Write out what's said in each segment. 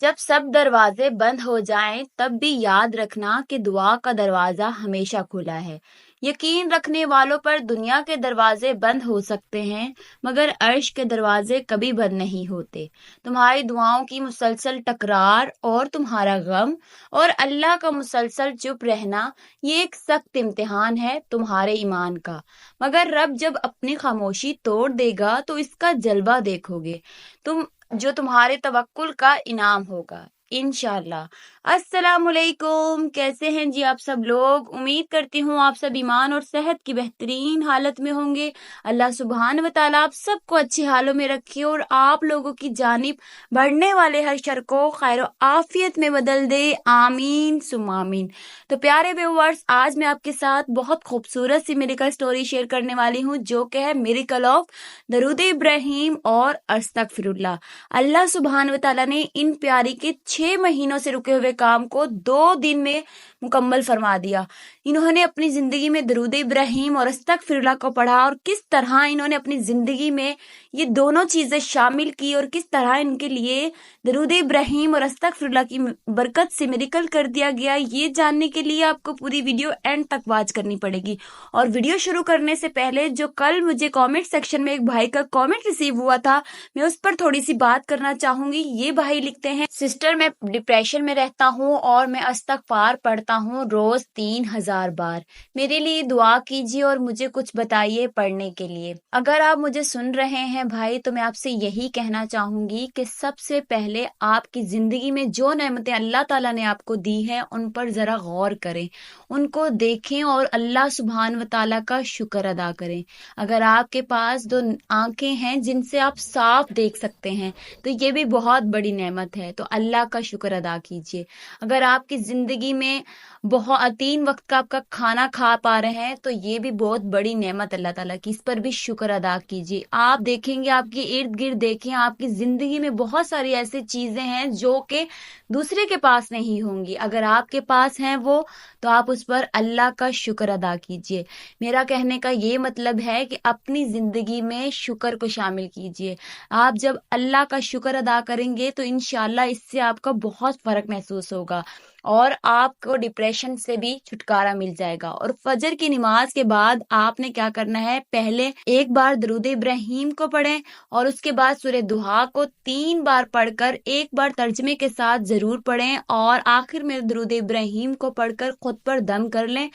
जब सब दरवाजे बंद हो जाएं, तब भी याद रखना कि दुआ का दरवाजा हमेशा खुला है। यकीन रखने वालों पर दुनिया के दरवाजे बंद हो सकते हैं, मगर अर्श के दरवाजे कभी बंद नहीं होते। तुम्हारी दुआओं की मुसलसल टकरार और तुम्हारा गम और अल्लाह का मुसलसल चुप रहना, ये एक सख्त इम्तिहान है तुम्हारे ईमान का। मगर रब जब अपनी खामोशी तोड़ देगा तो इसका जलवा देखोगे तुम, जो तुम्हारे तवक्कुल का इनाम होगा इंशाल्लाह। अस्सलामुअलैकुम, कैसे हैं जी आप सब लोग? उम्मीद करती हूँ आप सब ईमान और सेहत की बेहतरीन हालत में होंगे। अल्लाह सुब्हान व तआला आप सबको अच्छे हालों में रखे और आप लोगों की जानिब बढ़ने वाले हर शर को खैर व आफियत में बदल दे, आमीन सुम्मा आमीन। तो प्यारे व्यूअर्स, आज मैं आपके साथ बहुत खूबसूरत सी मेडिकल स्टोरी शेयर करने वाली हूँ, जो कि है मिरेकल ऑफ दरूद इब्राहिम और अस्तगफिरुल्लाह। अल्लाह सुब्हान व तआला ने इन प्यारी के 6 महीनों से रुके हुए काम को 2 दिन में मुकम्मल फरमा दिया। इन्होंने अपनी जिंदगी में दरूद इब्राहिम और अस्तगफिरुल्लाह को पढ़ा और किस तरह इन्होंने अपनी जिंदगी में ये दोनों चीजें शामिल की और किस तरह इनके लिए दरूद इब्राहिम और अस्तगफिरुल्लाह की बरकत से मिरेकल कर दिया गया, ये जानने के लिए आपको पूरी वीडियो एंड तक वॉच करनी पड़ेगी। और वीडियो शुरू करने से पहले जो कल मुझे कमेंट सेक्शन में एक भाई का कमेंट रिसीव हुआ था, मैं उस पर थोड़ी सी बात करना चाहूंगी। ये भाई लिखते हैं, सिस्टर मैं डिप्रेशन में रहता हूँ और मैं इस्तगफार पढ़ता हूँ रोज 3000 बार। मेरे लिए दुआ कीजिए और मुझे कुछ बताइए पढ़ने के लिए। अगर आप मुझे सुन रहे हैं भाई, तो मैं आपसे यही कहना चाहूंगी कि सबसे पहले आपकी जिंदगी में जो नेमतें अल्लाह ताला ने आपको दी हैं उन पर जरा गौर करें, उनको देखें और अल्लाह सुब्हान व तआला का शुक्र अदा करें। अगर आपके पास 2 आंखें हैं जिनसे आप साफ देख सकते हैं, तो ये भी बहुत बड़ी नेमत है, तो अल्लाह का शुक्र अदा कीजिए। अगर आपकी जिंदगी में बहुत 3 वक्त का आपका खाना खा पा रहे हैं, तो ये भी बहुत बड़ी नेमत अल्लाह ताला की, इस पर भी शुक्र अदा कीजिए। आप देखेंगे, आपके इर्द गिर्द देखें, आपकी जिंदगी में बहुत सारी ऐसी चीजें हैं जो कि दूसरे के पास नहीं होंगी। अगर आपके पास हैं वो, तो आप उस पर अल्लाह का शुक्र अदा कीजिए। मेरा कहने का ये मतलब है कि अपनी जिंदगी में शुक्र को शामिल कीजिए। आप जब अल्लाह का शुक्र अदा करेंगे तो इंशाल्लाह इससे आपका बहुत फर्क महसूस होगा और आपको डिप्रेशन से भी छुटकारा मिल जाएगा। और फजर की नमाज के बाद आपने क्या करना है, पहले एक बार दरूद इब्राहिम को पढ़ें और उसके बाद सूरह दुहा को 3 बार पढ़कर एक बार तर्जमे के साथ जरूर पढ़ें और आखिर में दरूद इब्राहिम को पढ़कर खुद पर दम कर लें।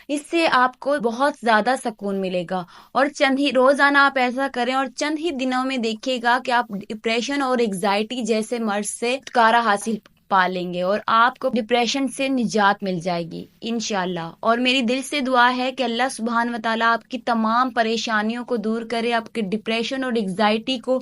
इससे आपको बहुत ज्यादा सुकून मिलेगा। और चंद ही रोजाना आप ऐसा करें और चंद ही दिनों में देखिएगा कि आप डिप्रेशन और एग्जाइटी जैसे मर्ज से छुटकारा हासिल पा लेंगे और आपको डिप्रेशन से निजात मिल जाएगी इंशाल्लाह। और मेरी दिल से दुआ है कि अल्लाह सुब्हान व तआला आपकी तमाम परेशानियों को दूर करे, आपके डिप्रेशन और एग्जाइटी को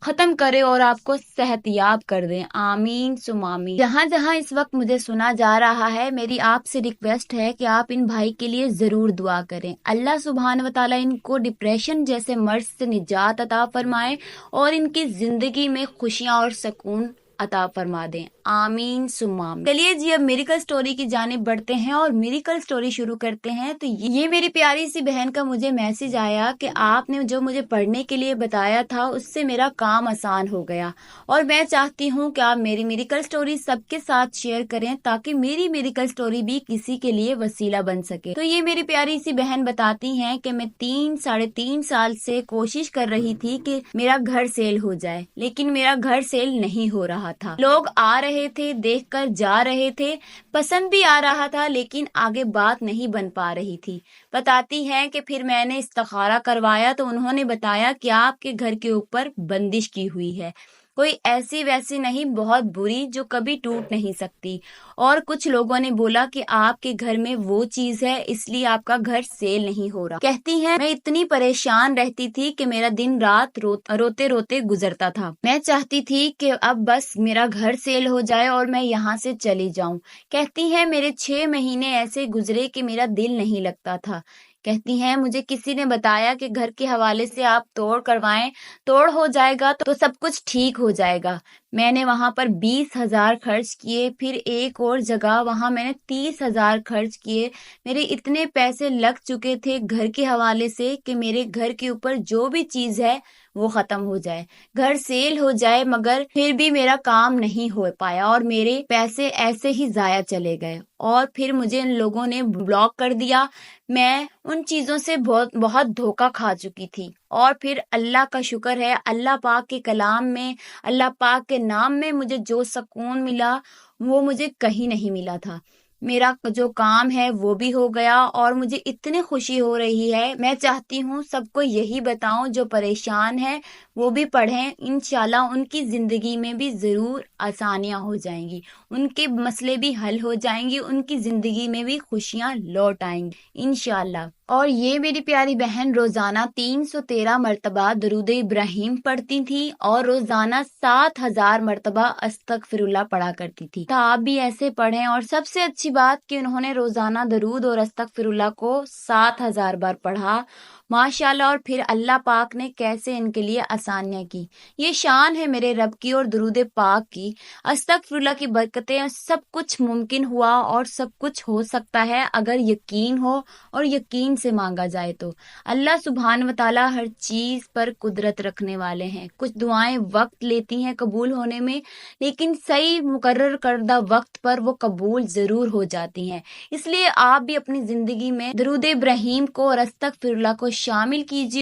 खत्म करे और आपको सेहतयाब कर दे, आमीन सुम्मा आमीन। जहां जहां इस वक्त मुझे सुना जा रहा है, मेरी आपसे रिक्वेस्ट है कि आप इन भाई के लिए जरूर दुआ करें। अल्लाह सुब्हान व तआला इनको डिप्रेशन जैसे मर्ज से निजात अता फरमाए और इनकी जिंदगी में खुशियां और सुकून अता फरमा दें, आमीन सुम्मा आमीन। चलिए जी, अब मेडिकल स्टोरी की जानिब बढ़ते हैं और मेडिकल स्टोरी शुरू करते हैं। तो ये मेरी प्यारी सी बहन का मुझे मैसेज आया कि आपने जो मुझे पढ़ने के लिए बताया था उससे मेरा काम आसान हो गया और मैं चाहती हूँ कि आप मेरी मेडिकल स्टोरी सबके साथ शेयर करें ताकि मेरी मेडिकल स्टोरी भी किसी के लिए वसीला बन सके। तो ये मेरी प्यारी सी बहन बताती हैं कि मैं 3-3.5 साल से कोशिश कर रही थी कि मेरा घर सेल हो जाए, लेकिन मेरा घर सेल नहीं हो रहा था। लोग आ रहे थे, देखकर जा रहे थे, पसंद भी आ रहा था, लेकिन आगे बात नहीं बन पा रही थी। बताती हैं कि फिर मैंने इस्तिखारा करवाया तो उन्होंने बताया कि आपके घर के ऊपर बंदिश की हुई है, कोई ऐसी वैसी नहीं, बहुत बुरी, जो कभी टूट नहीं सकती। और कुछ लोगों ने बोला कि आपके घर में वो चीज है, इसलिए आपका घर सेल नहीं हो रहा। कहती हैं, मैं इतनी परेशान रहती थी कि मेरा दिन रात रोते रोते गुजरता था। मैं चाहती थी कि अब बस मेरा घर सेल हो जाए और मैं यहाँ से चली जाऊं। कहती हैं, मेरे 6 महीने ऐसे गुजरे कि मेरा दिल नहीं लगता था। कहती हैं, मुझे किसी ने बताया कि घर के हवाले से आप तोड़ करवाएं, तोड़ हो जाएगा तो सब कुछ ठीक हो जाएगा। मैंने वहां पर 20,000 खर्च किए, फिर एक और जगह वहां मैंने 30,000 खर्च किए। मेरे इतने पैसे लग चुके थे घर के हवाले से कि मेरे घर के ऊपर जो भी चीज है وہ ختم ہو جائے، گھر سیل ہو جائے مگر پھر بھی میرا کام نہیں ہو پایا اور میرے پیسے ایسے ہی ضائع چلے گئے اور پھر مجھے ان لوگوں نے بلاک کر دیا۔ میں ان چیزوں سے بہت دھوکا کھا چکی تھی، اور پھر اللہ کا شکر ہے، اللہ پاک کے کلام میں، اللہ پاک کے نام میں مجھے جو سکون ملا وہ مجھے کہیں نہیں ملا تھا۔ میرا جو کام ہے وہ بھی ہو گیا اور مجھے اتنی خوشی ہو رہی ہے۔ میں چاہتی ہوں سب کو یہی بتاؤں، جو پریشان ہے وہ بھی پڑھیں، انشاءاللہ ان کی زندگی میں بھی ضرور آسانیاں ہو جائیں گی، ان کے مسئلے بھی حل ہو جائیں گی، ان کی زندگی میں بھی خوشیاں لوٹ آئیں گی انشاءاللہ۔ اور یہ میری پیاری بہن روزانہ 313 مرتبہ درود ابراہیم پڑھتی تھی اور روزانہ 7000 مرتبہ استغفر اللہ پڑھا کرتی تھی۔ تو آپ بھی ایسے پڑھیں، اور سب سے اچھی بات کہ انہوں نے روزانہ درود اور استغفر اللہ کو 7000 بار پڑھا، ماشاءاللہ، اور پھر اللہ پاک نے کیسے ان کے لیے آسانیاں کی۔ یہ شان ہے میرے رب کی اور درود پاک کی، استغفر اللہ کی برکتیں، سب کچھ ممکن ہوا اور سب کچھ ہو سکتا ہے اگر یقین ہو اور یقین سے مانگا جائے تو۔ اللہ سبحانہ و تعالیٰ ہر چیز پر قدرت رکھنے والے ہیں۔ کچھ دعائیں وقت لیتی ہیں قبول ہونے میں، لیکن صحیح مقرر کردہ وقت پر وہ قبول ضرور ہو جاتی ہیں۔ اس لیے آپ بھی اپنی زندگی میں درود ابراہیم کو اور استغفر اللہ کو شامل کیجیے